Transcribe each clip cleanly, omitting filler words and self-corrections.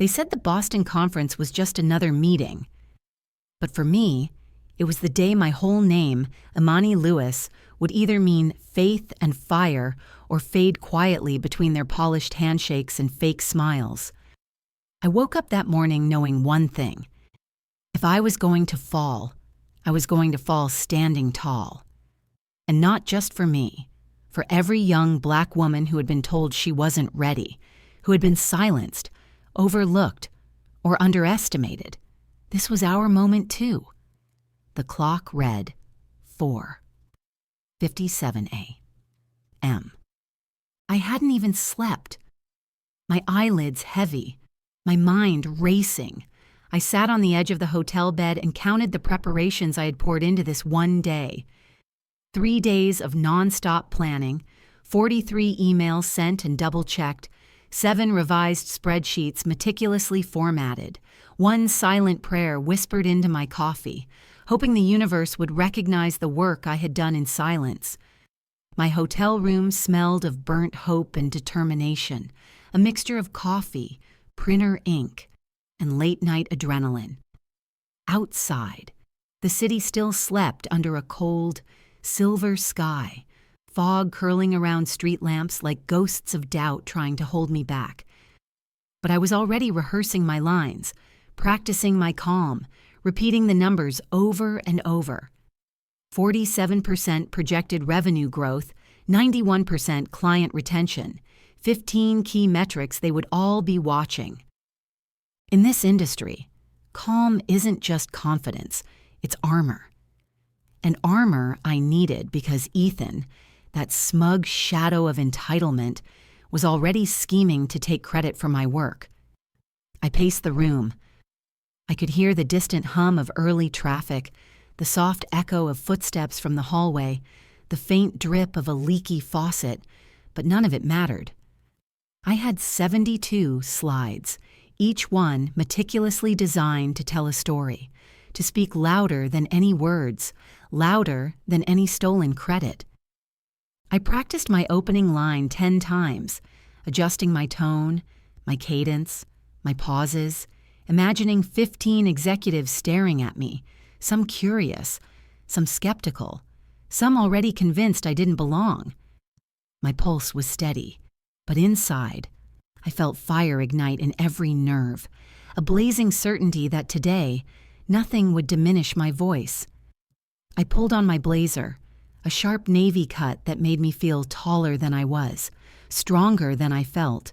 They said the Boston conference was just another meeting. But for me, it was the day my whole name, Imani Lewis, would either mean faith and fire or fade quietly between their polished handshakes and fake smiles. I woke up that morning knowing one thing. If I was going to fall, I was going to fall standing tall. And not just for me, for every young Black woman who had been told she wasn't ready, who had been silenced, overlooked, or underestimated. This was our moment too. The clock read 4:57 a.m. I hadn't even slept. My eyelids heavy, my mind racing. I sat on the edge of the hotel bed and counted the preparations I had poured into this one day. 3 days of nonstop planning, 43 emails sent and double-checked, 7 revised spreadsheets meticulously formatted, 1 silent prayer whispered into my coffee, hoping the universe would recognize the work I had done in silence. My hotel room smelled of burnt hope and determination, a mixture of coffee, printer ink, and late-night adrenaline. Outside, the city still slept under a cold, silver sky, fog curling around street lamps like ghosts of doubt trying to hold me back. But I was already rehearsing my lines, practicing my calm, repeating the numbers over and over. 47% projected revenue growth, 91% client retention, 15 key metrics they would all be watching. In this industry, calm isn't just confidence, it's armor. And armor I needed because Ethan, that smug shadow of entitlement, was already scheming to take credit for my work. I paced the room. I could hear the distant hum of early traffic, the soft echo of footsteps from the hallway, the faint drip of a leaky faucet, but none of it mattered. I had 72 slides, each one meticulously designed to tell a story, to speak louder than any words, louder than any stolen credit. I practiced my opening line 10 times, adjusting my tone, my cadence, my pauses, imagining 15 executives staring at me, some curious, some skeptical, some already convinced I didn't belong. My pulse was steady, but inside, I felt fire ignite in every nerve, a blazing certainty that today, nothing would diminish my voice. I pulled on my blazer, a sharp navy cut that made me feel taller than I was, stronger than I felt.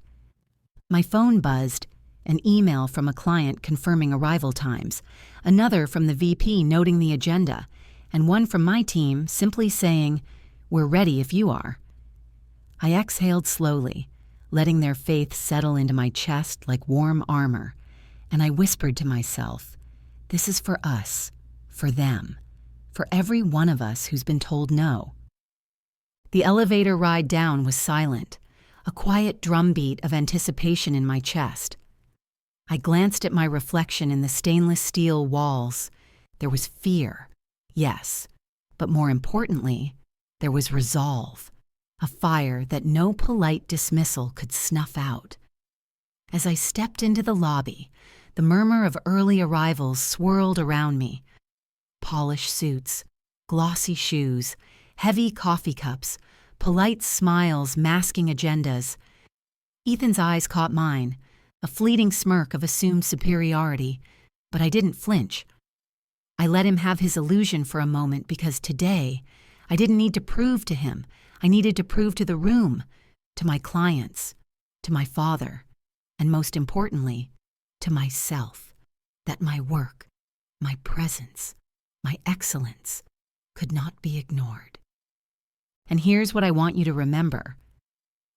My phone buzzed, an email from a client confirming arrival times, another from the VP noting the agenda, and one from my team simply saying, "We're ready if you are." I exhaled slowly, letting their faith settle into my chest like warm armor, and I whispered to myself, "This is for us, for them, for every one of us who's been told no." The elevator ride down was silent, a quiet drumbeat of anticipation in my chest. I glanced at my reflection in the stainless steel walls. There was fear, yes, but more importantly, there was resolve, a fire that no polite dismissal could snuff out. As I stepped into the lobby, the murmur of early arrivals swirled around me. Polished suits, glossy shoes, heavy coffee cups, polite smiles masking agendas. Ethan's eyes caught mine, a fleeting smirk of assumed superiority, but I didn't flinch. I let him have his illusion for a moment because today, I didn't need to prove to him. I needed to prove to the room, to my clients, to my father, and most importantly, to myself, that my work, my presence, my excellence could not be ignored. And here's what I want you to remember.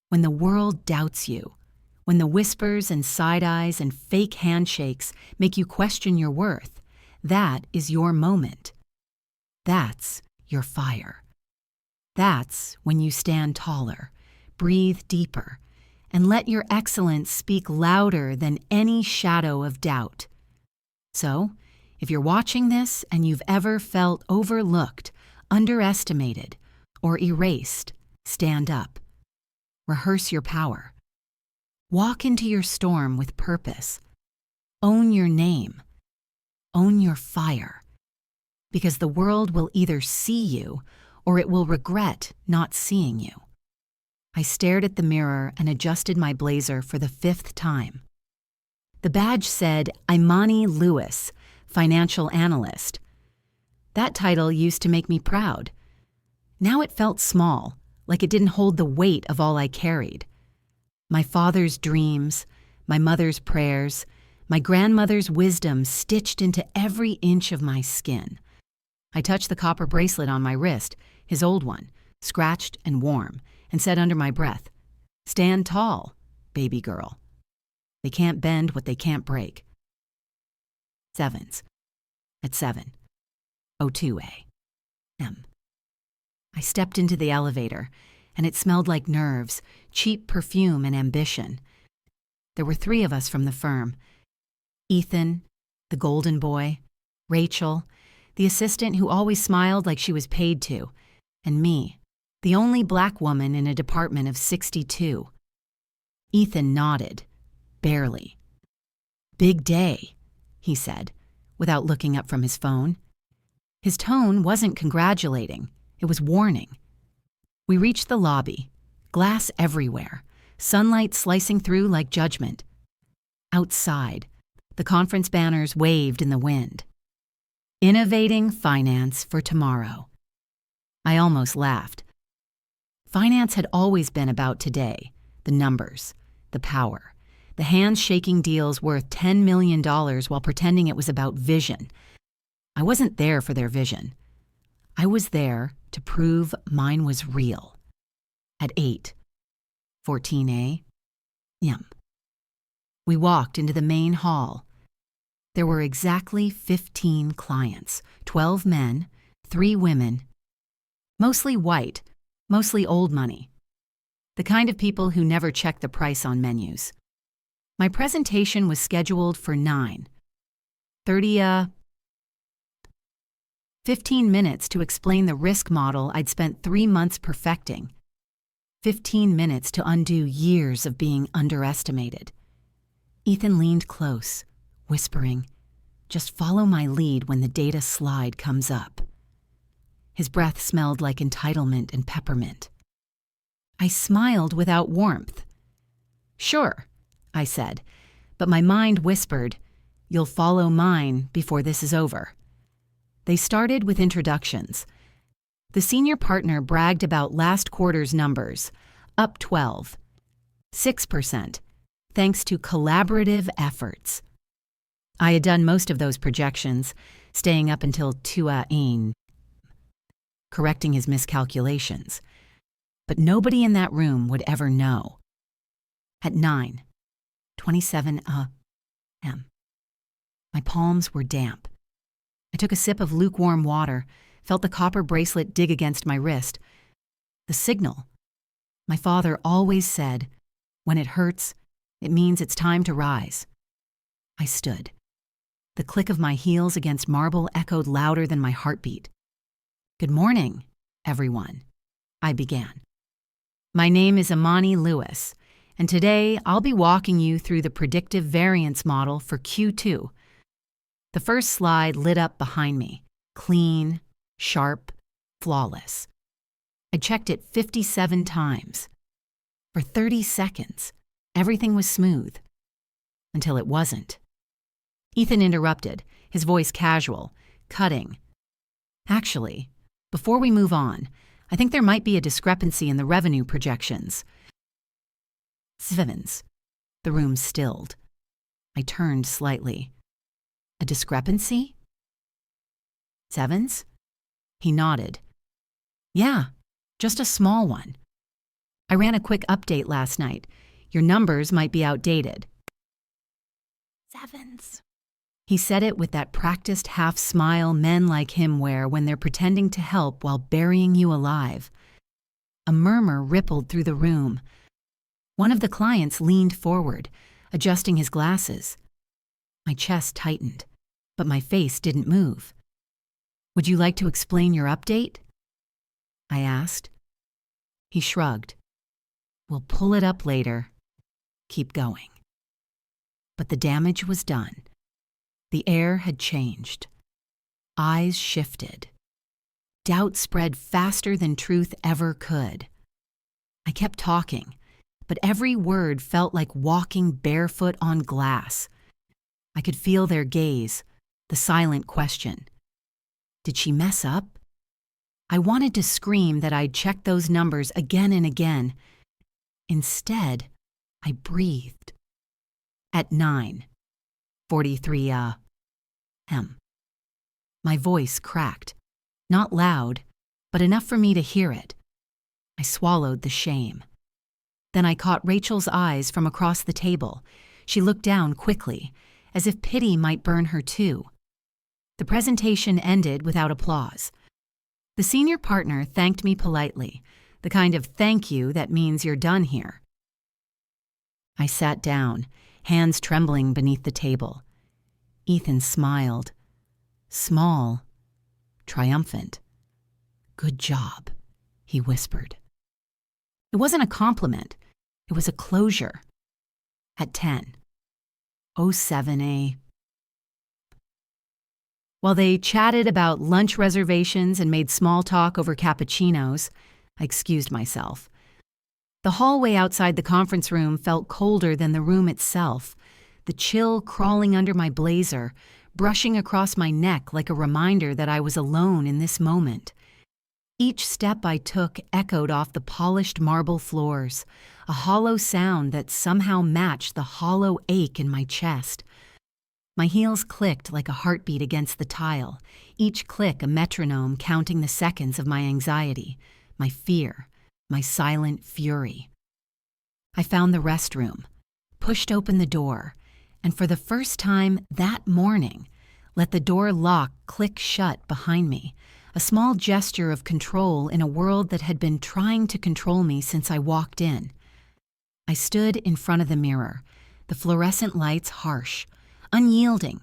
When the world doubts you, when the whispers and side eyes and fake handshakes make you question your worth, that is your moment. That's your fire. That's when you stand taller, breathe deeper, and let your excellence speak louder than any shadow of doubt. So, if you're watching this and you've ever felt overlooked, underestimated, or erased, stand up. Rehearse your power. Walk into your storm with purpose, Own your name. Own your fire. Because the world will either see you or it will regret not seeing you. I stared at the mirror and adjusted my blazer for the 5th time. The badge said Imani Lewis, financial analyst. That title used to make me proud. Now it felt small, like it didn't hold the weight of all I carried. My father's dreams, my mother's prayers, my grandmother's wisdom stitched into every inch of my skin. I touched the copper bracelet on my wrist, his old one, scratched and warm, and said under my breath, "Stand tall, baby girl. They can't bend what they can't break." Sevens. At 7:02 a.m. I stepped into the elevator, and it smelled like nerves, cheap perfume, and ambition. There were 3 of us from the firm. Ethan, the golden boy, Rachel, the assistant who always smiled like she was paid to, and me, the only black woman in a department of 62. Ethan nodded, barely. "Big day," he said, without looking up from his phone. His tone wasn't congratulating, it was warning. We reached the lobby, glass everywhere, sunlight slicing through like judgment. Outside, the conference banners waved in the wind. Innovating finance for tomorrow. I almost laughed. Finance had always been about today, the numbers, the power, the hands-shaking deals worth $10 million while pretending it was about vision. I wasn't there for their vision. I was there to prove mine was real. At 8:14 a.m. We walked into the main hall. There were exactly 15 clients, 12 men, 3 women, mostly white, mostly old money, the kind of people who never check the price on menus. My presentation was scheduled for 9:30. 15 minutes to explain the risk model I'd spent 3 months perfecting. 15 minutes to undo years of being underestimated. Ethan leaned close, whispering, "Just follow my lead when the data slide comes up." His breath smelled like entitlement and peppermint. I smiled without warmth. "Sure," I said, but my mind whispered, "You'll follow mine before this is over." They started with introductions. The senior partner bragged about last quarter's numbers, up 12.6%, thanks to collaborative efforts. I had done most of those projections, staying up until 2 a.m., correcting his miscalculations. But nobody in that room would ever know. At 9:27 a.m., my palms were damp. I took a sip of lukewarm water, felt the copper bracelet dig against my wrist. The signal. My father always said, "When it hurts, it means it's time to rise." I stood. The click of my heels against marble echoed louder than my heartbeat. "Good morning, everyone," I began. "My name is Imani Lewis, and today I'll be walking you through the predictive variance model for Q2. The first slide lit up behind me, clean, sharp, flawless. I checked it 57 times. For 30 seconds, everything was smooth. Until it wasn't. Ethan interrupted, his voice casual, cutting. "Actually, before we move on, I think there might be a discrepancy in the revenue projections." Sevens. The room stilled. I turned slightly. "A discrepancy?" "Sevens?" He nodded. "Yeah, just a small one. I ran a quick update last night. Your numbers might be outdated." "Sevens." He said it with that practiced half smile men like him wear when they're pretending to help while burying you alive. A murmur rippled through the room. One of the clients leaned forward, adjusting his glasses. My chest tightened, but my face didn't move. "Would you like to explain your update?" I asked. He shrugged. "We'll pull it up later. Keep going." But the damage was done. The air had changed. Eyes shifted. Doubt spread faster than truth ever could. I kept talking, but every word felt like walking barefoot on glass. I could feel their gaze, the silent question. Did she mess up? I wanted to scream that I'd checked those numbers again and again. Instead, I breathed. At 9:43 a.m. My voice cracked. Not loud, but enough for me to hear it. I swallowed the shame. Then I caught Rachel's eyes from across the table. She looked down quickly, as if pity might burn her too. The presentation ended without applause. The senior partner thanked me politely, the kind of thank you that means you're done here. I sat down, hands trembling beneath the table. Ethan smiled. Small, triumphant. "Good job," he whispered. It wasn't a compliment. It was a closure. At 10:07 a.m. While they chatted about lunch reservations and made small talk over cappuccinos, I excused myself. The hallway outside the conference room felt colder than the room itself, the chill crawling under my blazer, brushing across my neck like a reminder that I was alone in this moment. Each step I took echoed off the polished marble floors, a hollow sound that somehow matched the hollow ache in my chest. My heels clicked like a heartbeat against the tile, each click a metronome counting the seconds of my anxiety, my fear, my silent fury. I found the restroom, pushed open the door, and for the first time that morning, let the door lock click shut behind me, a small gesture of control in a world that had been trying to control me since I walked in. I stood in front of the mirror, the fluorescent lights harsh, unyielding,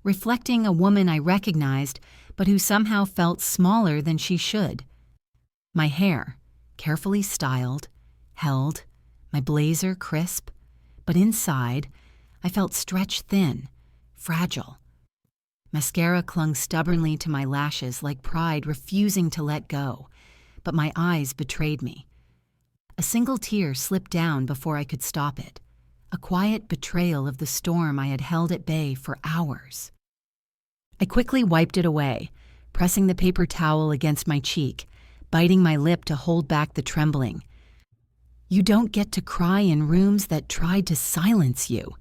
reflecting a woman I recognized but who somehow felt smaller than she should. My hair, carefully styled, held, my blazer crisp, but inside, I felt stretched thin, fragile. Mascara clung stubbornly to my lashes like pride refusing to let go, but my eyes betrayed me. A single tear slipped down before I could stop it, a quiet betrayal of the storm I had held at bay for hours. I quickly wiped it away, pressing the paper towel against my cheek, biting my lip to hold back the trembling. "You don't get to cry in rooms that tried to silence you,"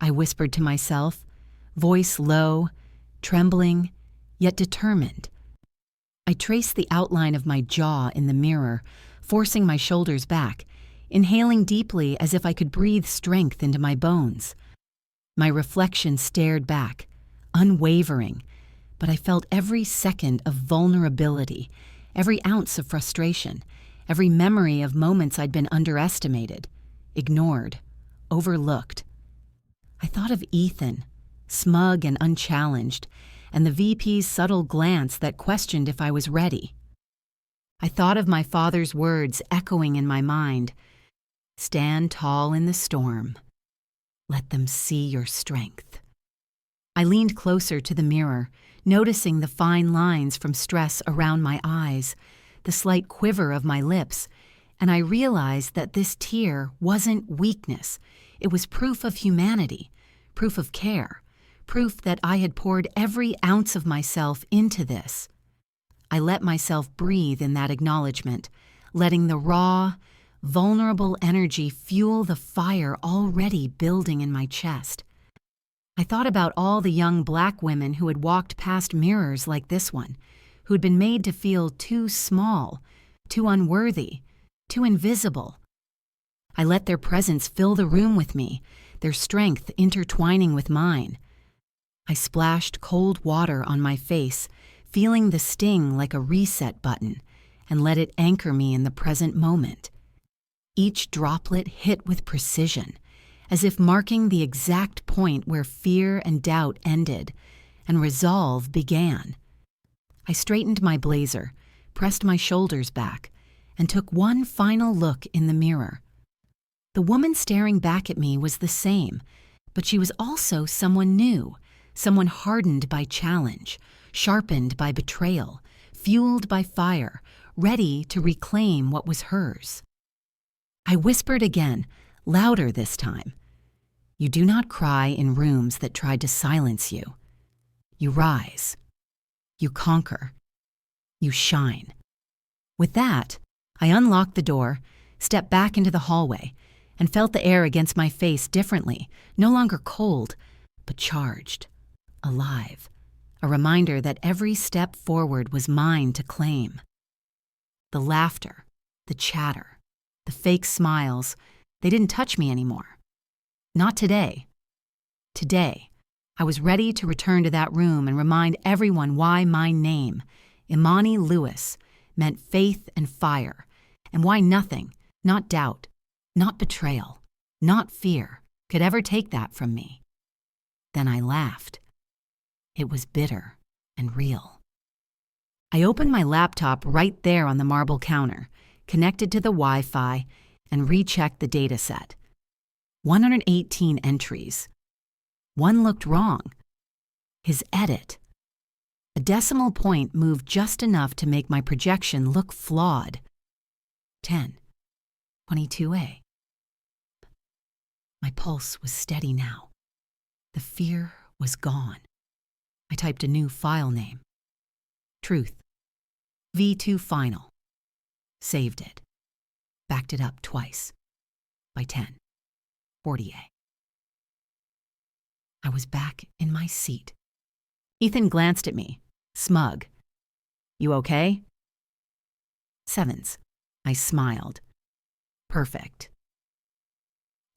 I whispered to myself, voice low, trembling, yet determined. I traced the outline of my jaw in the mirror, forcing my shoulders back, inhaling deeply as if I could breathe strength into my bones. My reflection stared back, unwavering, but I felt every second of vulnerability, every ounce of frustration, every memory of moments I'd been underestimated, ignored, overlooked. I thought of Ethan, smug and unchallenged, and the VP's subtle glance that questioned if I was ready. I thought of my father's words echoing in my mind, "Stand tall in the storm. Let them see your strength." I leaned closer to the mirror, noticing the fine lines from stress around my eyes, the slight quiver of my lips, and I realized that this tear wasn't weakness. It was proof of humanity, proof of care, proof that I had poured every ounce of myself into this. I let myself breathe in that acknowledgement, letting the raw, vulnerable energy fuel the fire already building in my chest. I thought about all the young Black women who had walked past mirrors like this one, who had been made to feel too small, too unworthy, too invisible. I let their presence fill the room with me, their strength intertwining with mine. I splashed cold water on my face, feeling the sting like a reset button, and let it anchor me in the present moment. Each droplet hit with precision, as if marking the exact point where fear and doubt ended, and resolve began. I straightened my blazer, pressed my shoulders back, and took one final look in the mirror. The woman staring back at me was the same, but she was also someone new, someone hardened by challenge, sharpened by betrayal, fueled by fire, ready to reclaim what was hers. I whispered again, louder this time. You do not cry in rooms that tried to silence you. You rise. You conquer. You shine. With that, I unlocked the door, stepped back into the hallway, and felt the air against my face differently, no longer cold, but charged, alive, a reminder that every step forward was mine to claim. The laughter, the chatter, the fake smiles, they didn't touch me anymore. Not today. Today, I was ready to return to that room and remind everyone why my name, Imani Lewis, meant faith and fire, and why nothing, not doubt, not betrayal, not fear, could ever take that from me. Then I laughed. It was bitter and real. I opened my laptop right there on the marble counter, connected to the Wi-Fi, and rechecked the data set. 118 entries. One looked wrong. His edit. A decimal point moved just enough to make my projection look flawed. 10. 22A. My pulse was steady now. The fear was gone. I typed a new file name. Truth. V2 final. Saved it. Backed it up twice. By 10. 40A. I was back in my seat. Ethan glanced at me, smug. You okay? Sevens. I smiled. Perfect.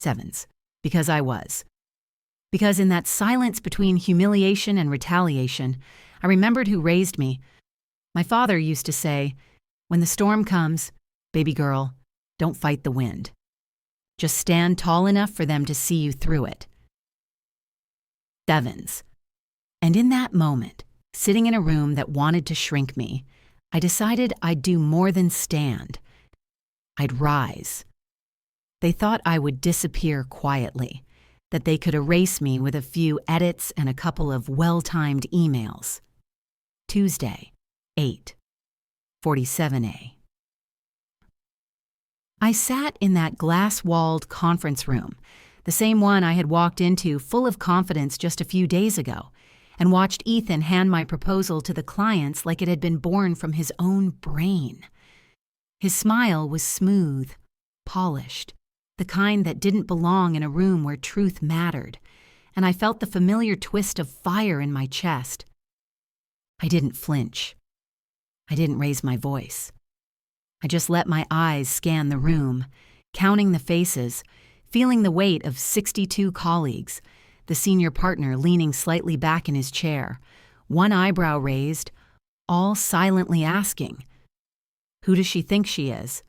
Sevens. Because I was. Because in that silence between humiliation and retaliation, I remembered who raised me. My father used to say, when the storm comes, baby girl, don't fight the wind. Just stand tall enough for them to see you through it. Sevens. And in that moment, sitting in a room that wanted to shrink me, I decided I'd do more than stand. I'd rise. They thought I would disappear quietly, that they could erase me with a few edits and a couple of well-timed emails. Tuesday, 8:47 I sat in that glass-walled conference room, the same one I had walked into full of confidence just a few days ago, and watched Ethan hand my proposal to the clients like it had been born from his own brain. His smile was smooth, polished, the kind that didn't belong in a room where truth mattered, and I felt the familiar twist of fire in my chest. I didn't flinch. I didn't raise my voice. I just let my eyes scan the room, counting the faces, feeling the weight of 62 colleagues, the senior partner leaning slightly back in his chair, one eyebrow raised, all silently asking, "Who does she think she is?"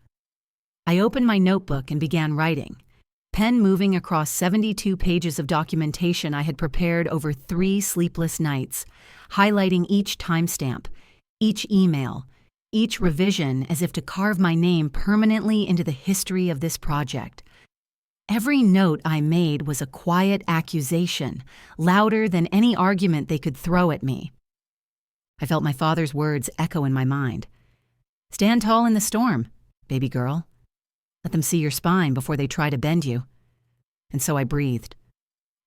I opened my notebook and began writing, pen moving across 72 pages of documentation I had prepared over 3 sleepless nights, highlighting each timestamp, each email, each revision as if to carve my name permanently into the history of this project. Every note I made was a quiet accusation, louder than any argument they could throw at me. I felt my father's words echo in my mind. Stand tall in the storm, baby girl. Let them see your spine before they try to bend you. And so I breathed.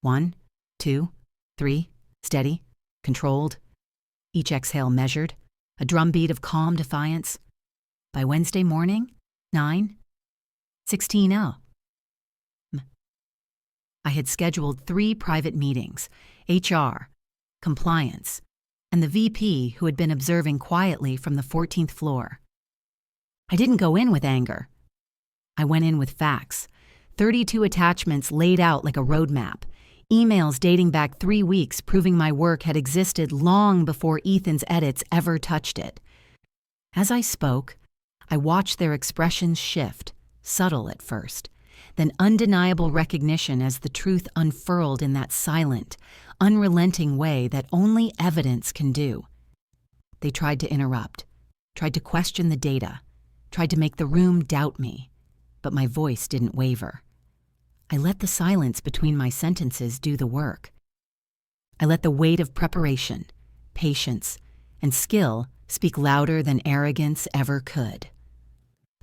1, 2, 3, steady, controlled. Each exhale measured, a drumbeat of calm defiance. By Wednesday morning, 9:16. I had scheduled 3 private meetings, HR, compliance, and the VP who had been observing quietly from the 14th floor. I didn't go in with anger. I went in with facts, 32 attachments laid out like a roadmap, emails dating back 3 weeks proving my work had existed long before Ethan's edits ever touched it. As I spoke, I watched their expressions shift, subtle at first, then undeniable recognition as the truth unfurled in that silent, unrelenting way that only evidence can do. They tried to interrupt, tried to question the data, tried to make the room doubt me, but my voice didn't waver. I let the silence between my sentences do the work. I let the weight of preparation, patience, and skill speak louder than arrogance ever could.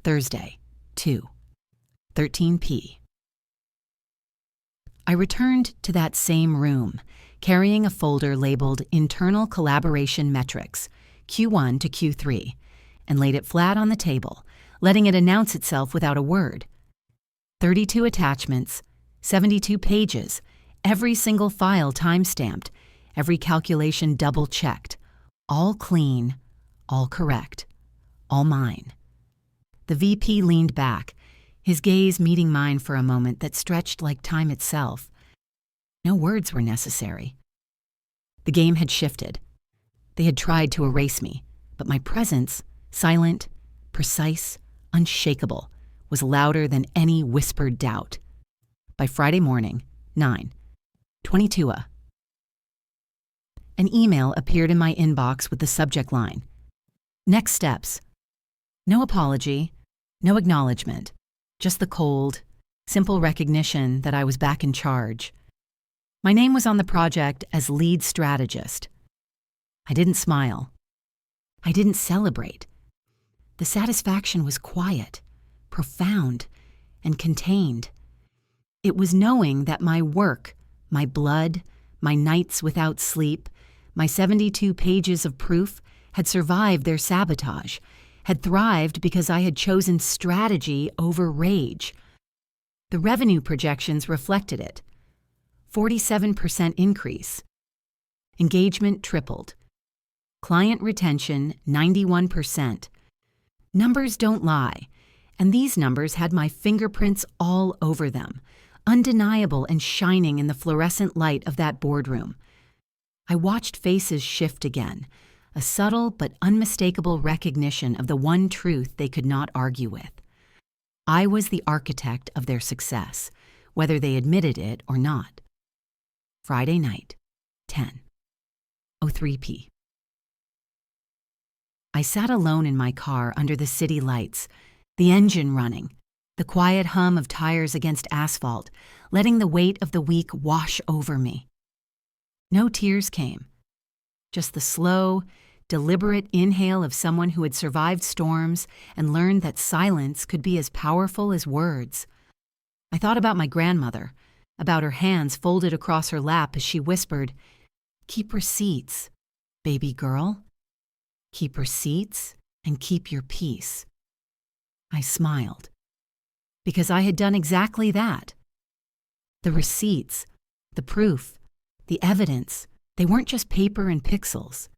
Thursday, 2:13 p. I returned to that same room, carrying a folder labeled Internal Collaboration Metrics, Q1 to Q3, and laid it flat on the table, letting it announce itself without a word. 32 attachments, 72 pages, every single file time-stamped, every calculation double-checked, all clean, all correct, all mine. The VP leaned back, his gaze meeting mine for a moment that stretched like time itself. No words were necessary. The game had shifted. They had tried to erase me, but my presence, silent, precise, unshakable, was louder than any whispered doubt. By Friday morning, 9:22 an email appeared in my inbox with the subject line, "Next steps." No apology, no acknowledgement, just the cold, simple recognition that I was back in charge. My name was on the project as lead strategist. I didn't smile. I didn't celebrate. The satisfaction was quiet, profound, and contained. It was knowing that my work, my blood, my nights without sleep, my 72 pages of proof had survived their sabotage, had thrived because I had chosen strategy over rage. The revenue projections reflected it. 47% increase. Engagement tripled. Client retention 91%. Numbers don't lie, and these numbers had my fingerprints all over them, undeniable and shining in the fluorescent light of that boardroom. I watched faces shift again, a subtle but unmistakable recognition of the one truth they could not argue with. I was the architect of their success, whether they admitted it or not. Friday night, 10:03 p. I sat alone in my car under the city lights, the engine running, the quiet hum of tires against asphalt, letting the weight of the week wash over me. No tears came, just the slow, deliberate inhale of someone who had survived storms and learned that silence could be as powerful as words. I thought about my grandmother, about her hands folded across her lap as she whispered, "Keep receipts, baby girl. Keep receipts and keep your peace." I smiled, because I had done exactly that. The receipts, the proof, the evidence, they weren't just paper and pixels.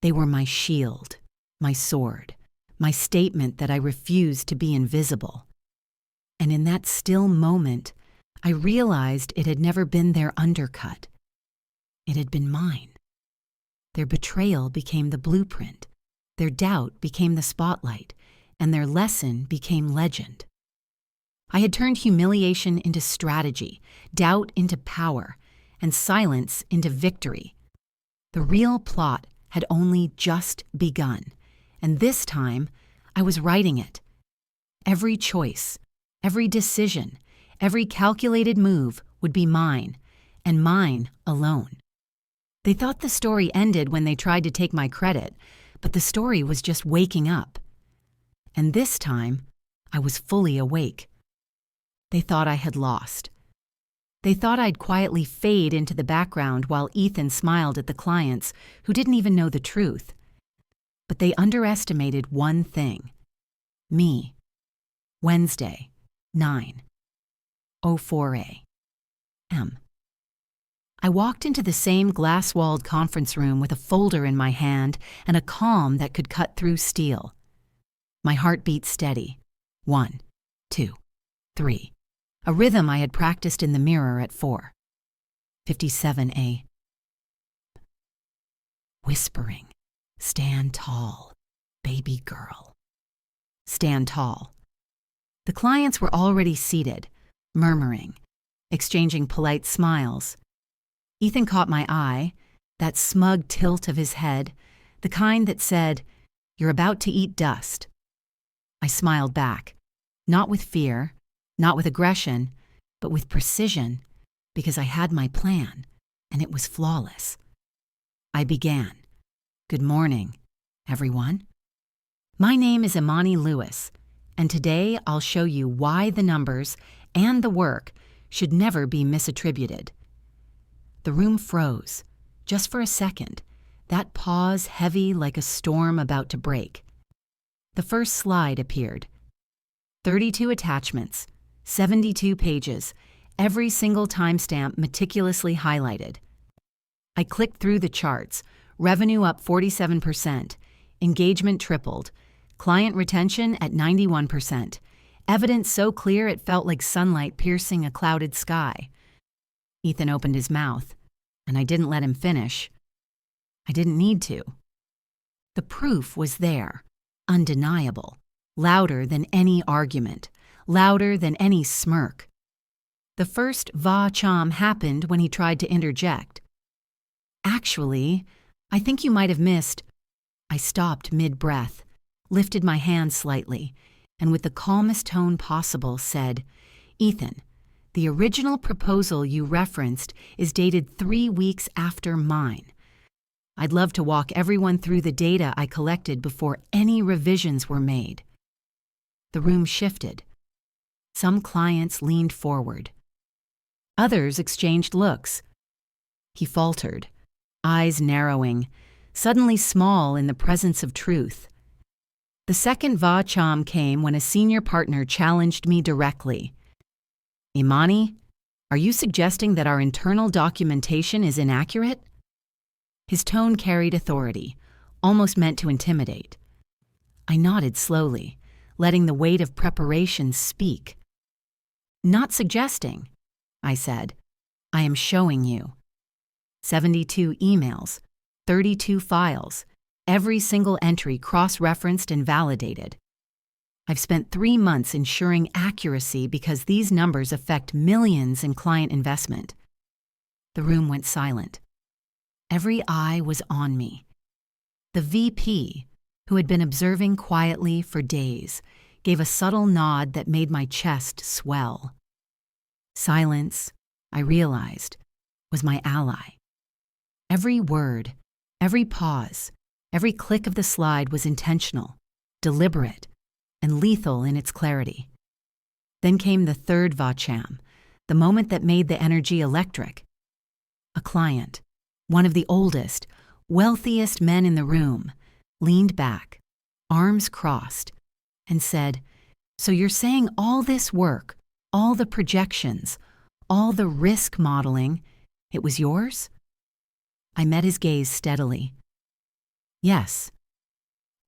They were my shield, my sword, my statement that I refused to be invisible. And in that still moment, I realized it had never been their undercut. It had been mine. Their betrayal became the blueprint, their doubt became the spotlight, and their lesson became legend. I had turned humiliation into strategy, doubt into power, and silence into victory. The real plot had only just begun, and this time I was writing it. Every choice, every decision, every calculated move would be mine, and mine alone. They thought the story ended when they tried to take my credit, but the story was just waking up. And this time, I was fully awake. They thought I had lost. They thought I'd quietly fade into the background while Ethan smiled at the clients who didn't even know the truth. But they underestimated one thing. Me. Wednesday, 9:04 a.m. I walked into the same glass-walled conference room with a folder in my hand and a calm that could cut through steel. My heart beat steady. 1, 2, 3. A rhythm I had practiced in the mirror at 4:57 a.m. Whispering, "Stand tall, baby girl. Stand tall." The clients were already seated, murmuring, exchanging polite smiles. Ethan caught my eye, that smug tilt of his head, the kind that said, "You're about to eat dust." I smiled back, not with fear, not with aggression, but with precision, because I had my plan, and it was flawless. I began. Good morning, everyone. My name is Imani Lewis, and today I'll show you why the numbers and the work should never be misattributed. The room froze, just for a second, that pause heavy like a storm about to break. The first slide appeared. 32 attachments, 72 pages, every single timestamp meticulously highlighted. I clicked through the charts, revenue up 47%, engagement tripled, client retention at 91%, evidence so clear it felt like sunlight piercing a clouded sky. Ethan opened his mouth, and I didn't let him finish. I didn't need to. The proof was there, undeniable, louder than any argument, louder than any smirk. The first Chạm happened when he tried to interject. Actually, I think you might have missed. I stopped mid-breath, lifted my hand slightly, and with the calmest tone possible said, Ethan, the original proposal you referenced is dated 3 weeks after mine. I'd love to walk everyone through the data I collected before any revisions were made. The room shifted. Some clients leaned forward. Others exchanged looks. He faltered, eyes narrowing, suddenly small in the presence of truth. The second Chạm came when a senior partner challenged me directly. Imani, are you suggesting that our internal documentation is inaccurate? His tone carried authority, almost meant to intimidate. I nodded slowly, letting the weight of preparation speak. Not suggesting, I said. I am showing you. 72 emails, 32 files, every single entry cross-referenced and validated. I've spent 3 months ensuring accuracy because these numbers affect millions in client investment. The room went silent. Every eye was on me. The VP, who had been observing quietly for days, gave a subtle nod that made my chest swell. Silence, I realized, was my ally. Every word, every pause, every click of the slide was intentional, deliberate, and lethal in its clarity. Then came the third Chạm, the moment that made the energy electric. A client, one of the oldest, wealthiest men in the room, leaned back, arms crossed, and said, So you're saying all this work, all the projections, all the risk modeling, it was yours? I met his gaze steadily. Yes.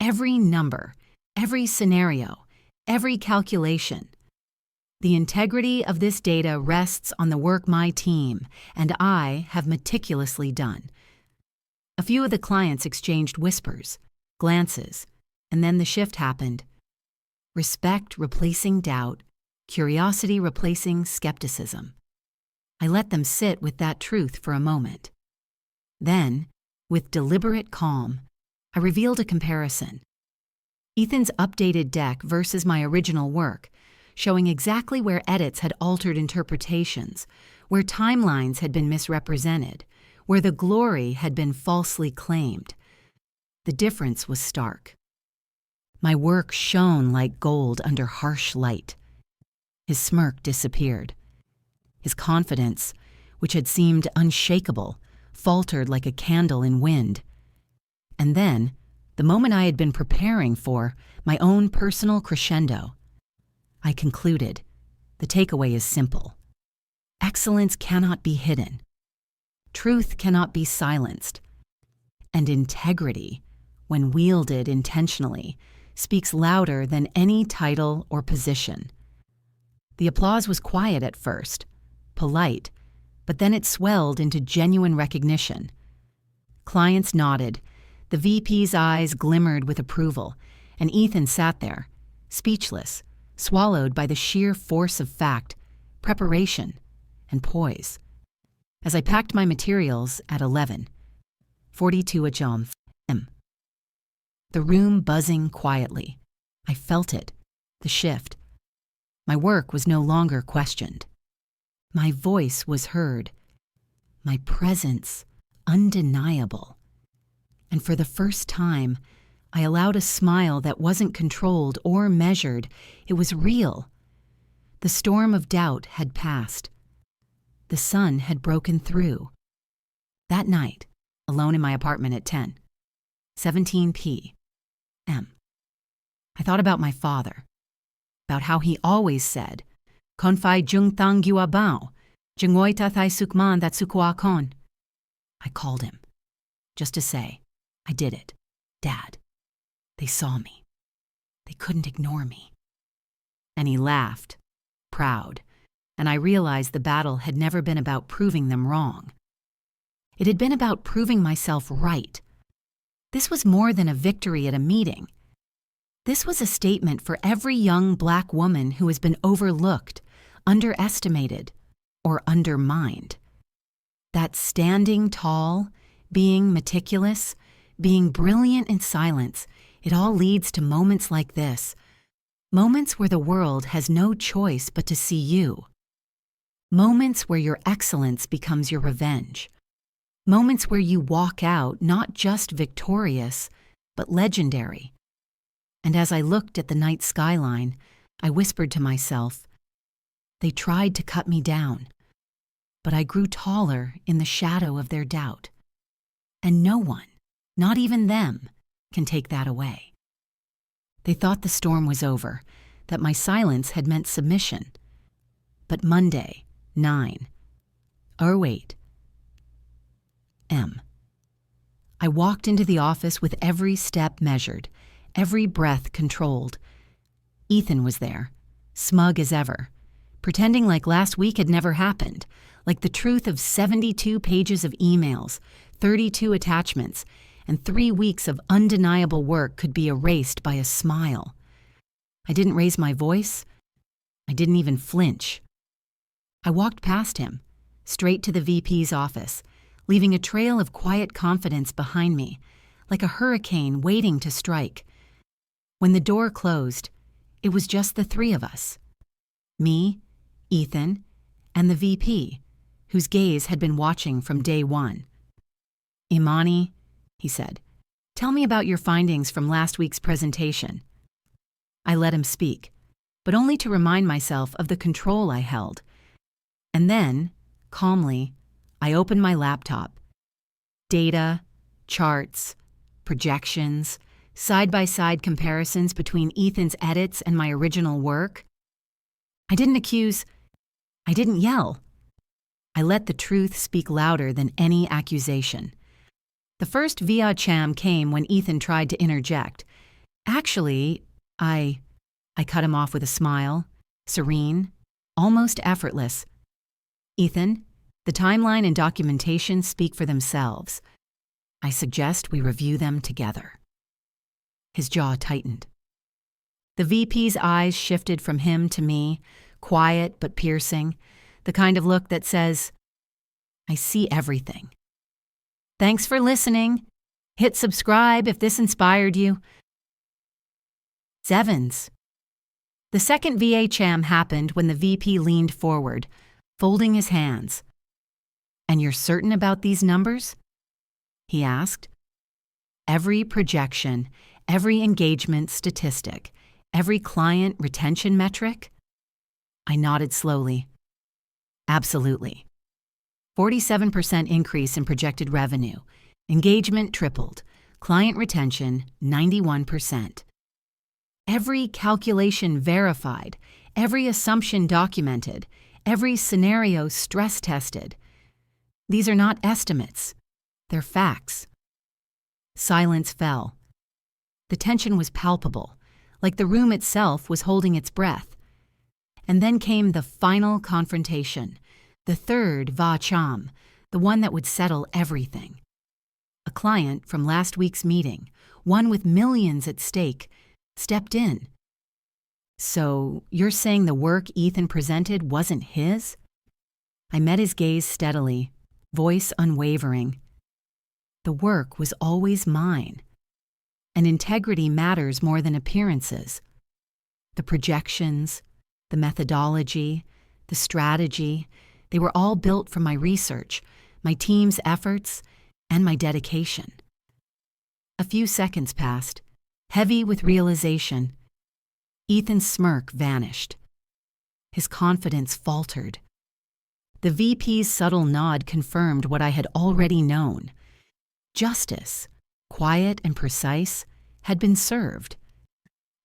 Every number, every scenario, every calculation. The integrity of this data rests on the work my team and I have meticulously done. A few of the clients exchanged whispers, glances, and then the shift happened. Respect replacing doubt, curiosity replacing skepticism. I let them sit with that truth for a moment. Then, with deliberate calm, I revealed a comparison. Ethan's updated deck versus my original work, showing exactly where edits had altered interpretations, where timelines had been misrepresented, where the glory had been falsely claimed. The difference was stark. My work shone like gold under harsh light. His smirk disappeared. His confidence, which had seemed unshakable, faltered like a candle in wind. And then, the moment I had been preparing for, my own personal crescendo. I concluded, the takeaway is simple. Excellence cannot be hidden. Truth cannot be silenced. And integrity, when wielded intentionally, speaks louder than any title or position. The applause was quiet at first, polite, but then it swelled into genuine recognition. Clients nodded, the VP's eyes glimmered with approval, and Ethan sat there, speechless, swallowed by the sheer force of fact, preparation, and poise. As I packed my materials at 11:42 a.m., the room buzzing quietly, I felt it, the shift. My work was no longer questioned. My voice was heard. my presence undeniable. And for the first time, I allowed a smile that wasn't controlled or measured. It was real. The storm of doubt had passed. The sun had broken through. That night, alone in my apartment at 17 p.m., I thought about my father, about how he always said, "Konfai jung tang gyua bao, jungoi thai sukman that sukwa kon." I called him, just to say, "I did it, Dad." They saw me. They couldn't ignore me. And he laughed, proud, and I realized the battle had never been about proving them wrong. It had been about proving myself right. This was more than a victory at a meeting. This was a statement for every young Black woman who has been overlooked, underestimated, or undermined. That standing tall, being meticulous, being brilliant in silence, it all leads to moments like this. Moments where the world has no choice but to see you. Moments where your excellence becomes your revenge. Moments where you walk out not just victorious, but legendary. And as I looked at the night skyline, I whispered to myself, they tried to cut me down, but I grew taller in the shadow of their doubt. And no one, not even them, can take that away. They thought the storm was over, that my silence had meant submission. But Monday, 9:08 m. I walked into the office with every step measured, every breath controlled. Ethan was there, smug as ever, pretending like last week had never happened, like the truth of 72 pages of emails, 32 attachments, and 3 weeks of undeniable work could be erased by a smile. I didn't raise my voice. I didn't even flinch. I walked past him, straight to the VP's office, leaving a trail of quiet confidence behind me, like a hurricane waiting to strike. When the door closed, it was just the three of us. Me, Ethan, and the VP, whose gaze had been watching from day one. "Imani," he said, "tell me about your findings from last week's presentation." I let him speak, but only to remind myself of the control I held. And then, calmly, I opened my laptop. Data, charts, projections, side-by-side comparisons between Ethan's edits and my original work. I didn't yell. I let the truth speak louder than any accusation. The first via Cham came when Ethan tried to interject. Actually, I cut him off with a smile, serene, almost effortless. "Ethan, the timeline and documentation speak for themselves. I suggest we review them together." His jaw tightened. The VP's eyes shifted from him to me, quiet but piercing, the kind of look that says, "I see everything." Thanks for listening. Hit subscribe if this inspired you. Sevens. The second VA Cham happened when the VP leaned forward, folding his hands. "And you're certain about these numbers?" he asked. Every projection, every engagement statistic, every client retention metric? I nodded slowly. Absolutely. 47% increase in projected revenue. Engagement tripled. Client retention, 91%. Every calculation verified. Every assumption documented. Every scenario stress tested. These are not estimates. They're facts. Silence fell. The tension was palpable, like the room itself was holding its breath. And then came the final confrontation, the third va cham, the one that would settle everything. A client from last week's meeting, one with millions at stake, stepped in. "So, you're saying the work Ethan presented wasn't his?" I met his gaze steadily, voice unwavering. The work was always mine. And integrity matters more than appearances. The projections, the methodology, the strategy, they were all built from my research, my team's efforts, and my dedication. A few seconds passed, heavy with realization. Ethan's smirk vanished. His confidence faltered. The VP's subtle nod confirmed what I had already known. Justice, quiet and precise, had been served.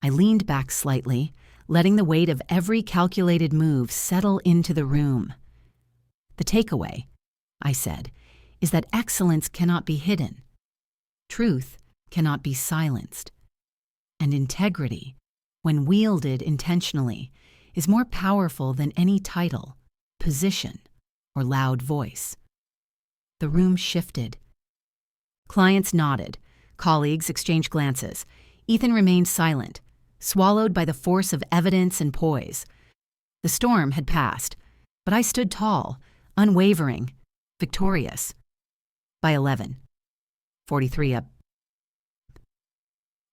I leaned back slightly, letting the weight of every calculated move settle into the room. "The takeaway," I said, "is that excellence cannot be hidden. Truth cannot be silenced. And integrity, when wielded intentionally, is more powerful than any title, position, or loud voice." The room shifted. Clients nodded. Colleagues exchanged glances. Ethan remained silent, swallowed by the force of evidence and poise. The storm had passed, but I stood tall, unwavering, victorious. By 11. 43 up.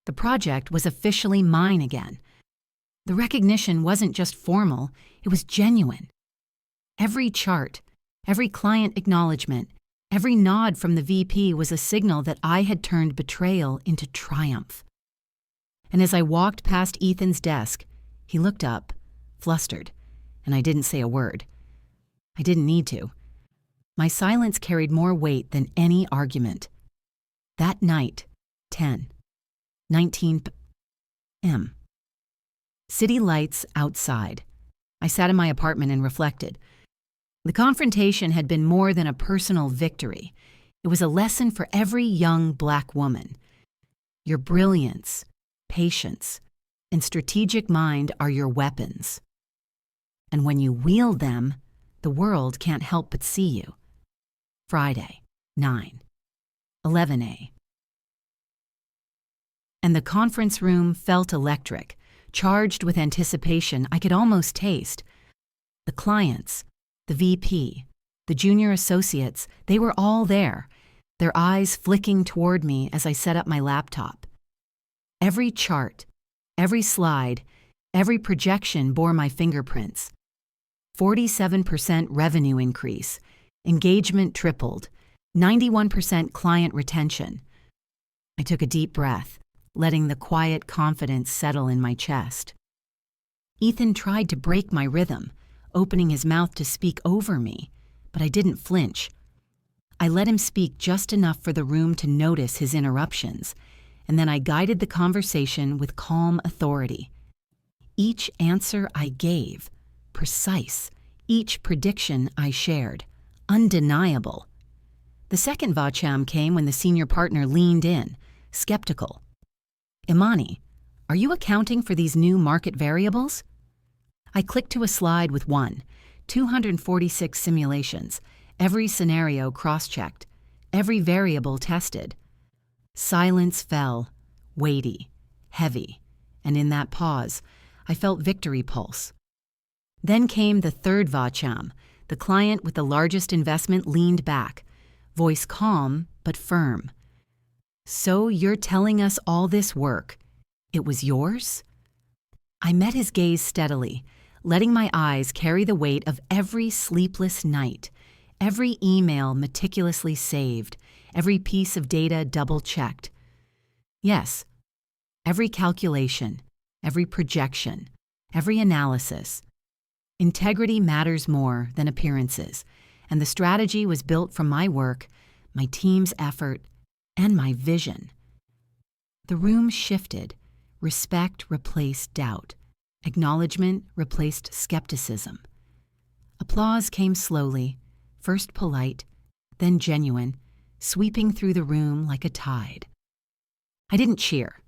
The project was officially mine again. The recognition wasn't just formal, it was genuine. Every chart, every client acknowledgement, every nod from the VP was a signal that I had turned betrayal into triumph. And as I walked past Ethan's desk, he looked up, flustered, and I didn't say a word. I didn't need to. My silence carried more weight than any argument. That night, 19 p.m. City lights outside. I sat in my apartment and reflected. The confrontation had been more than a personal victory. It was a lesson for every young Black woman. Your brilliance, patience, and strategic mind are your weapons. And when you wield them, the world can't help but see you. Friday, 9:11 And the conference room felt electric, charged with anticipation I could almost taste. The clients, the VP, the junior associates, they were all there, their eyes flicking toward me as I set up my laptop. Every chart, every slide, every projection bore my fingerprints. 47% revenue increase, engagement tripled, 91% client retention. I took a deep breath, letting the quiet confidence settle in my chest. Ethan tried to break my rhythm, opening his mouth to speak over me, but I didn't flinch. I let him speak just enough for the room to notice his interruptions, and then I guided the conversation with calm authority. Each answer I gave, precise, each prediction I shared, undeniable. The second Chạm came when the senior partner leaned in, skeptical. "Imani, are you accounting for these new market variables?" I clicked to a slide with 246 simulations, every scenario cross-checked, every variable tested. Silence fell, weighty, heavy, and in that pause, I felt victory pulse. Then came the third Chạm. The client with the largest investment leaned back, voice calm but firm. "So you're telling us all this work, it was yours?" I met his gaze steadily, letting my eyes carry the weight of every sleepless night, every email meticulously saved, every piece of data double-checked. Yes, every calculation, every projection, every analysis. Integrity matters more than appearances, and the strategy was built from my work, my team's effort, and my vision. The room shifted. Respect replaced doubt. Acknowledgement replaced skepticism. Applause came slowly, first polite, then genuine, sweeping through the room like a tide. I didn't cheer.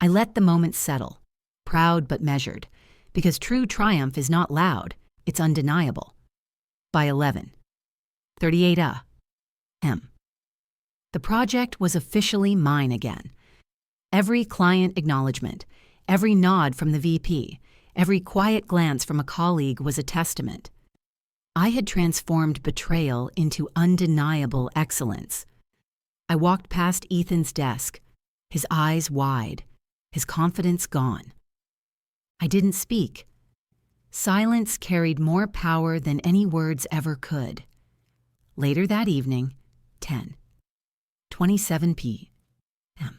I let the moment settle, proud but measured, because true triumph is not loud, it's undeniable. By 11:38 a.m. The project was officially mine again. Every client acknowledgement, every nod from the VP, every quiet glance from a colleague was a testament. I had transformed betrayal into undeniable excellence. I walked past Ethan's desk, his eyes wide, his confidence gone. I didn't speak. Silence carried more power than any words ever could. Later that evening, 10:27 p.m.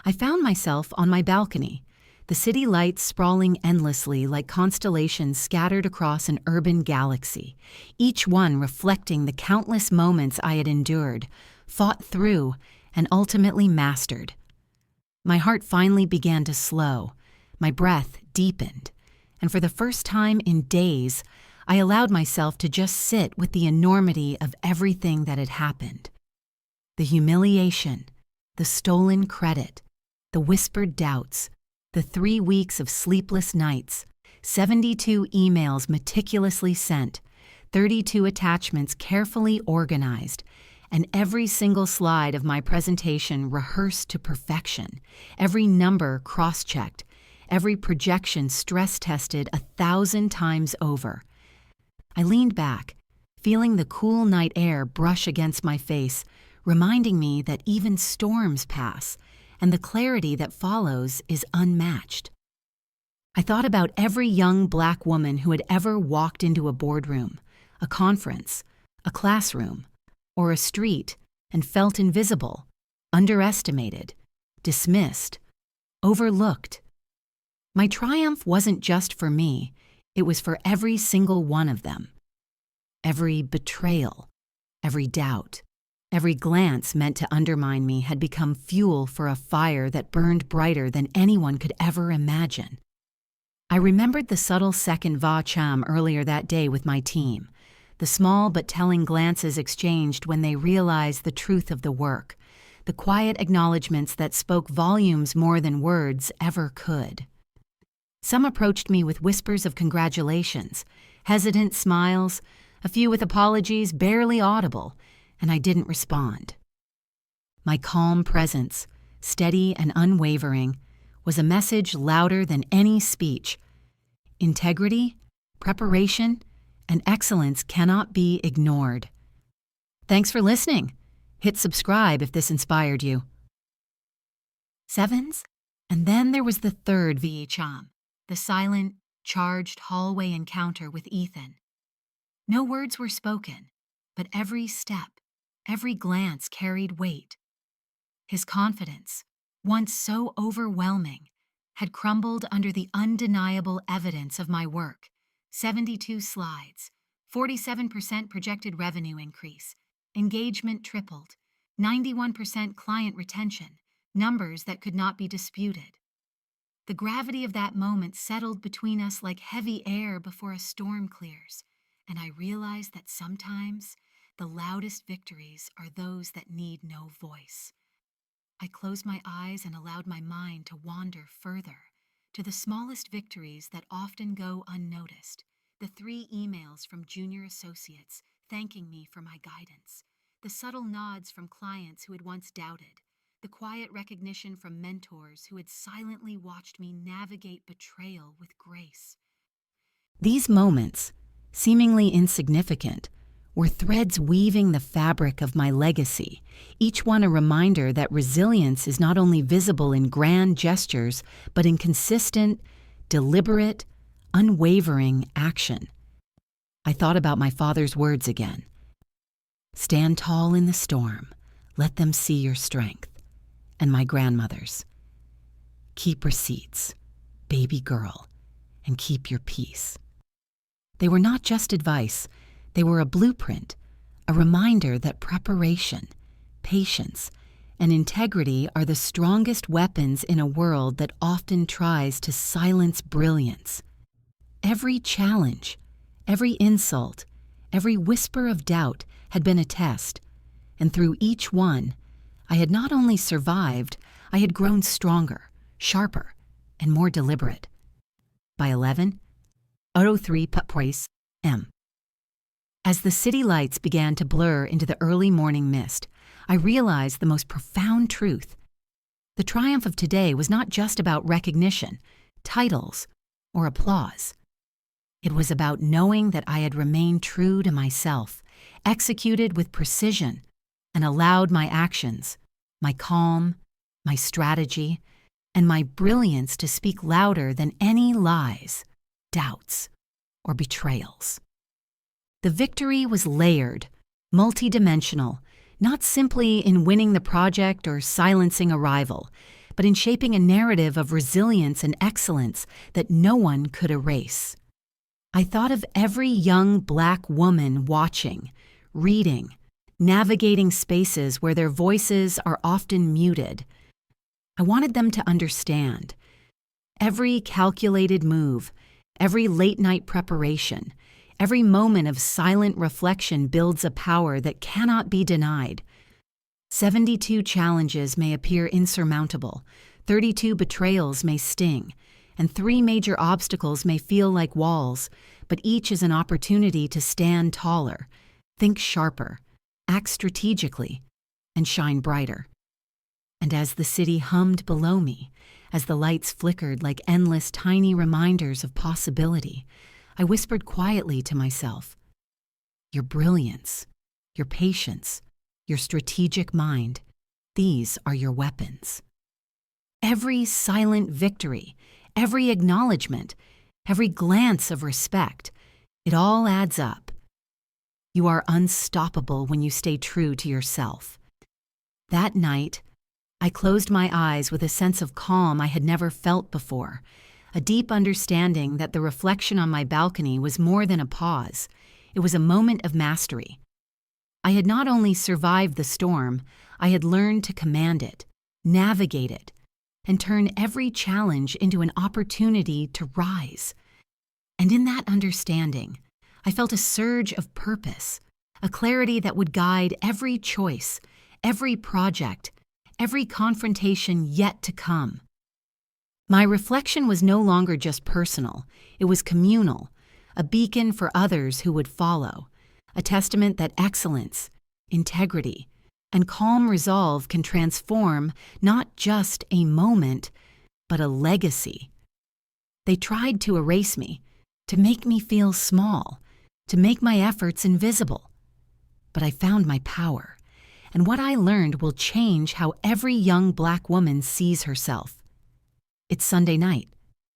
I found myself on my balcony, the city lights sprawling endlessly like constellations scattered across an urban galaxy, each one reflecting the countless moments I had endured, fought through, and ultimately mastered. My heart finally began to slow, my breath deepened, and for the first time in days, I allowed myself to just sit with the enormity of everything that had happened. The humiliation, the stolen credit, the whispered doubts, the 3 weeks of sleepless nights, 72 emails meticulously sent, 32 attachments carefully organized, and every single slide of my presentation rehearsed to perfection, every number cross-checked, every projection stress-tested 1,000 times over. I leaned back, feeling the cool night air brush against my face, reminding me that even storms pass, and the clarity that follows is unmatched. I thought about every young Black woman who had ever walked into a boardroom, a conference, a classroom, or a street and felt invisible, underestimated, dismissed, overlooked. My triumph wasn't just for me, it was for every single one of them. Every betrayal, every doubt, every glance meant to undermine me had become fuel for a fire that burned brighter than anyone could ever imagine. I remembered the subtle second va cham earlier that day with my team, the small but telling glances exchanged when they realized the truth of the work, the quiet acknowledgments that spoke volumes more than words ever could. Some approached me with whispers of congratulations, hesitant smiles, a few with apologies barely audible, and I didn't respond. My calm presence, steady and unwavering, was a message louder than any speech. Integrity, preparation, and excellence cannot be ignored. Thanks for listening. Hit subscribe if this inspired you. Sevens? And then there was the third VE Cham, the silent, charged hallway encounter with Ethan. No words were spoken, but every step, every glance carried weight. His confidence, once so overwhelming, had crumbled under the undeniable evidence of my work. 72 slides, 47% projected revenue increase, engagement tripled, 91% client retention, numbers that could not be disputed. The gravity of that moment settled between us like heavy air before a storm clears, and I realized that sometimes the loudest victories are those that need no voice. I closed my eyes and allowed my mind to wander further, to the smallest victories that often go unnoticed, the 3 emails from junior associates thanking me for my guidance, the subtle nods from clients who had once doubted, the quiet recognition from mentors who had silently watched me navigate betrayal with grace. These moments, seemingly insignificant, were threads weaving the fabric of my legacy, each one a reminder that resilience is not only visible in grand gestures, but in consistent, deliberate, unwavering action. I thought about my father's words again. Stand tall in the storm, let them see your strength. And my grandmother's. Keep receipts, baby girl, and keep your peace. They were not just advice, they were a blueprint, a reminder that preparation, patience, and integrity are the strongest weapons in a world that often tries to silence brilliance. Every challenge, every insult, every whisper of doubt had been a test, and through each one, I had not only survived, I had grown stronger, sharper, and more deliberate. By 11:03 p.m. As the city lights began to blur into the early morning mist, I realized the most profound truth. The triumph of today was not just about recognition, titles, or applause. It was about knowing that I had remained true to myself, executed with precision, and allowed my actions, my calm, my strategy, and my brilliance to speak louder than any lies, doubts, or betrayals. The victory was layered, multidimensional, not simply in winning the project or silencing a rival, but in shaping a narrative of resilience and excellence that no one could erase. I thought of every young Black woman watching, reading, navigating spaces where their voices are often muted. I wanted them to understand. Every calculated move, every late-night preparation, every moment of silent reflection builds a power that cannot be denied. 72 challenges may appear insurmountable, 32 betrayals may sting, and 3 major obstacles may feel like walls, but each is an opportunity to stand taller, think sharper, act strategically, and shine brighter. And as the city hummed below me, as the lights flickered like endless tiny reminders of possibility, I whispered quietly to myself, "Your brilliance, your patience, your strategic mind, these are your weapons." Every silent victory, every acknowledgement, every glance of respect, it all adds up. You are unstoppable when you stay true to yourself. That night, I closed my eyes with a sense of calm I had never felt before, a deep understanding that the reflection on my balcony was more than a pause. It was a moment of mastery. I had not only survived the storm, I had learned to command it, navigate it, and turn every challenge into an opportunity to rise. And in that understanding, I felt a surge of purpose, a clarity that would guide every choice, every project, every confrontation yet to come. My reflection was no longer just personal, it was communal, a beacon for others who would follow, a testament that excellence, integrity, and calm resolve can transform not just a moment, but a legacy. They tried to erase me, to make me feel small, to make my efforts invisible. But I found my power, and what I learned will change how every young Black woman sees herself. It's Sunday night,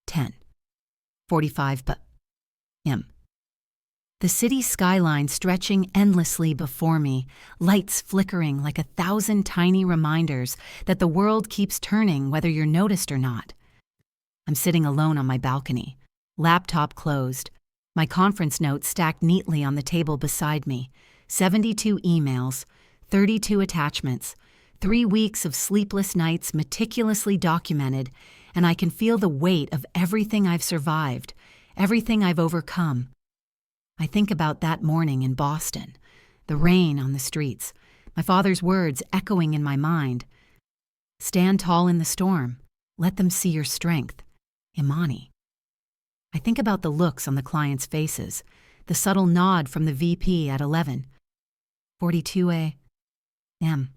10:45 p.m. The city skyline stretching endlessly before me, lights flickering like 1,000 tiny reminders that the world keeps turning whether you're noticed or not. I'm sitting alone on my balcony, laptop closed, my conference notes stacked neatly on the table beside me, 72 emails, 32 attachments, 3 weeks of sleepless nights meticulously documented, and I can feel the weight of everything I've survived, everything I've overcome. I think about that morning in Boston, the rain on the streets, my father's words echoing in my mind. Stand tall in the storm. Let them see your strength. Imani. I think about the looks on the clients' faces, the subtle nod from the VP at 11:42 a.m.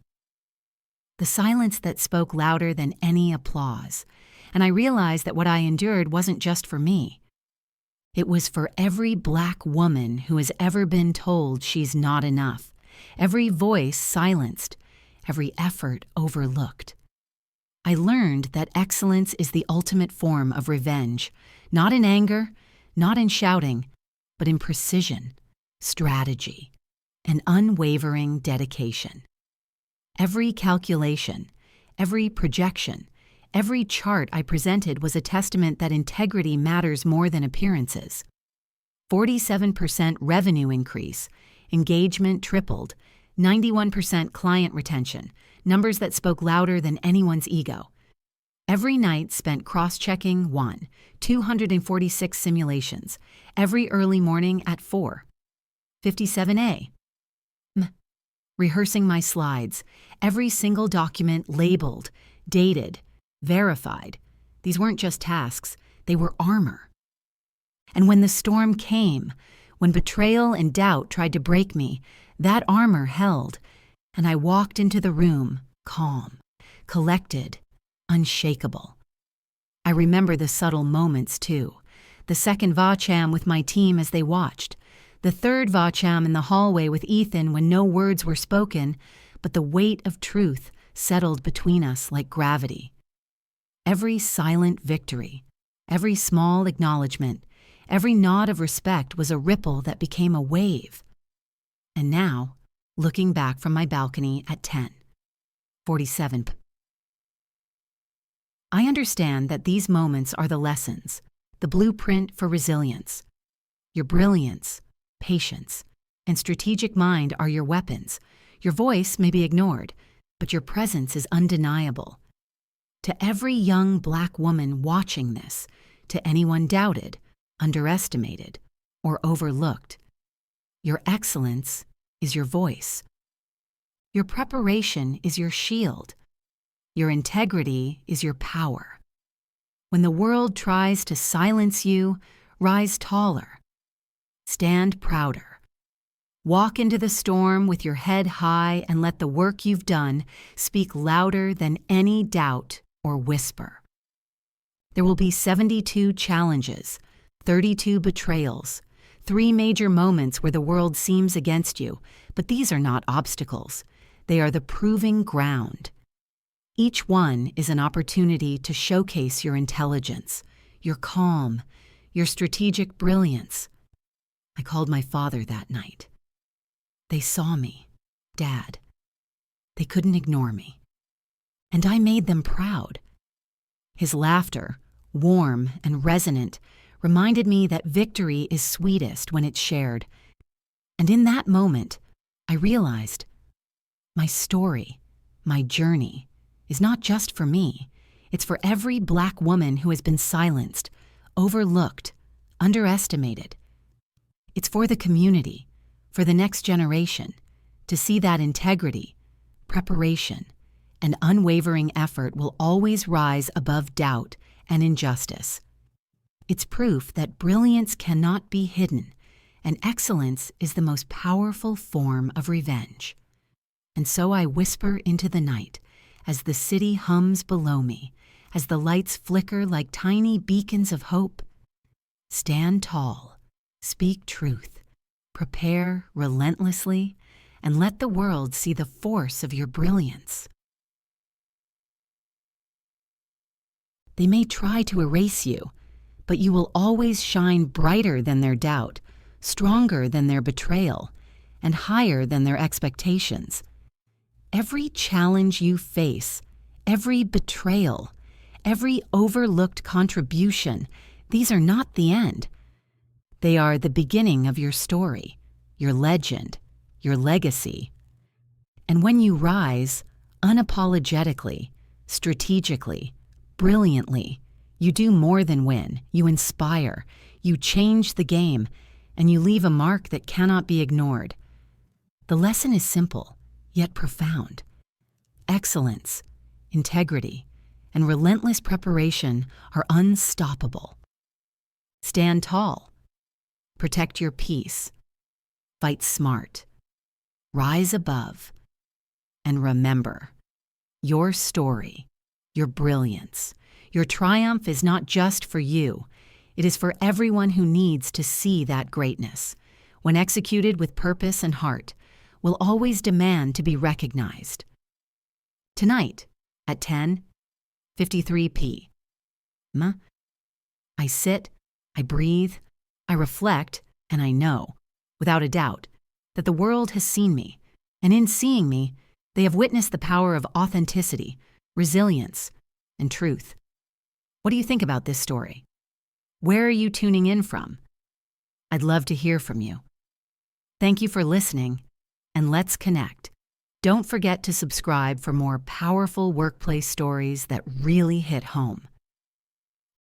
The silence that spoke louder than any applause, and I realized that what I endured wasn't just for me. It was for every Black woman who has ever been told she's not enough, every voice silenced, every effort overlooked. I learned that excellence is the ultimate form of revenge, not in anger, not in shouting, but in precision, strategy, and unwavering dedication. Every calculation, every projection, every chart I presented was a testament that integrity matters more than appearances. 47% revenue increase, engagement tripled, 91% client retention, numbers that spoke louder than anyone's ego. Every night spent cross-checking 246 simulations, every early morning at 4:57 a.m. Rehearsing my slides, every single document labeled, dated, verified. These weren't just tasks, they were armor. And when the storm came, when betrayal and doubt tried to break me, that armor held, and I walked into the room, calm, collected, unshakable. I remember the subtle moments, too. The second Vacham with my team as they watched. The third Vacham in the hallway with Ethan when no words were spoken, but the weight of truth settled between us like gravity. Every silent victory, every small acknowledgement, every nod of respect was a ripple that became a wave. And now, looking back from my balcony at 10:47. I understand that these moments are the lessons, the blueprint for resilience. Your brilliance, patience, and strategic mind are your weapons. Your voice may be ignored, but your presence is undeniable. To every young Black woman watching this, to anyone doubted, underestimated, or overlooked, your excellence is your voice. Your preparation is your shield. Your integrity is your power. When the world tries to silence you, rise taller. Stand prouder. Walk into the storm with your head high and let the work you've done speak louder than any doubt or whisper. There will be 72 challenges, 32 betrayals, 3 major moments where the world seems against you, but these are not obstacles. They are the proving ground. Each one is an opportunity to showcase your intelligence, your calm, your strategic brilliance. I called my father that night. They saw me, Dad. They couldn't ignore me. And I made them proud. His laughter, warm and resonant, reminded me that victory is sweetest when it's shared. And in that moment, I realized my story, my journey, is not just for me. It's for every Black woman who has been silenced, overlooked, underestimated. It's for the community, for the next generation, to see that integrity, preparation, and unwavering effort will always rise above doubt and injustice. It's proof that brilliance cannot be hidden, and excellence is the most powerful form of revenge. And so I whisper into the night, as the city hums below me, as the lights flicker like tiny beacons of hope. Stand tall, speak truth, prepare relentlessly, and let the world see the force of your brilliance. They may try to erase you, but you will always shine brighter than their doubt, stronger than their betrayal, and higher than their expectations. Every challenge you face, every betrayal, every overlooked contribution, these are not the end. They are the beginning of your story, your legend, your legacy. And when you rise, unapologetically, strategically, brilliantly, you do more than win. You inspire, you change the game, and you leave a mark that cannot be ignored. The lesson is simple, yet profound. Excellence, integrity, and relentless preparation are unstoppable. Stand tall. Protect your peace. Fight smart. Rise above. And remember, your story, your brilliance, your triumph is not just for you. It is for everyone who needs to see that greatness. When executed with purpose and heart, will always demand to be recognized. Tonight, at 10:53 p.m., I sit, I breathe, I reflect, and I know, without a doubt, that the world has seen me, and in seeing me, they have witnessed the power of authenticity, resilience, and truth. What do you think about this story? Where are you tuning in from? I'd love to hear from you. Thank you for listening, and let's connect. Don't forget to subscribe for more powerful workplace stories that really hit home.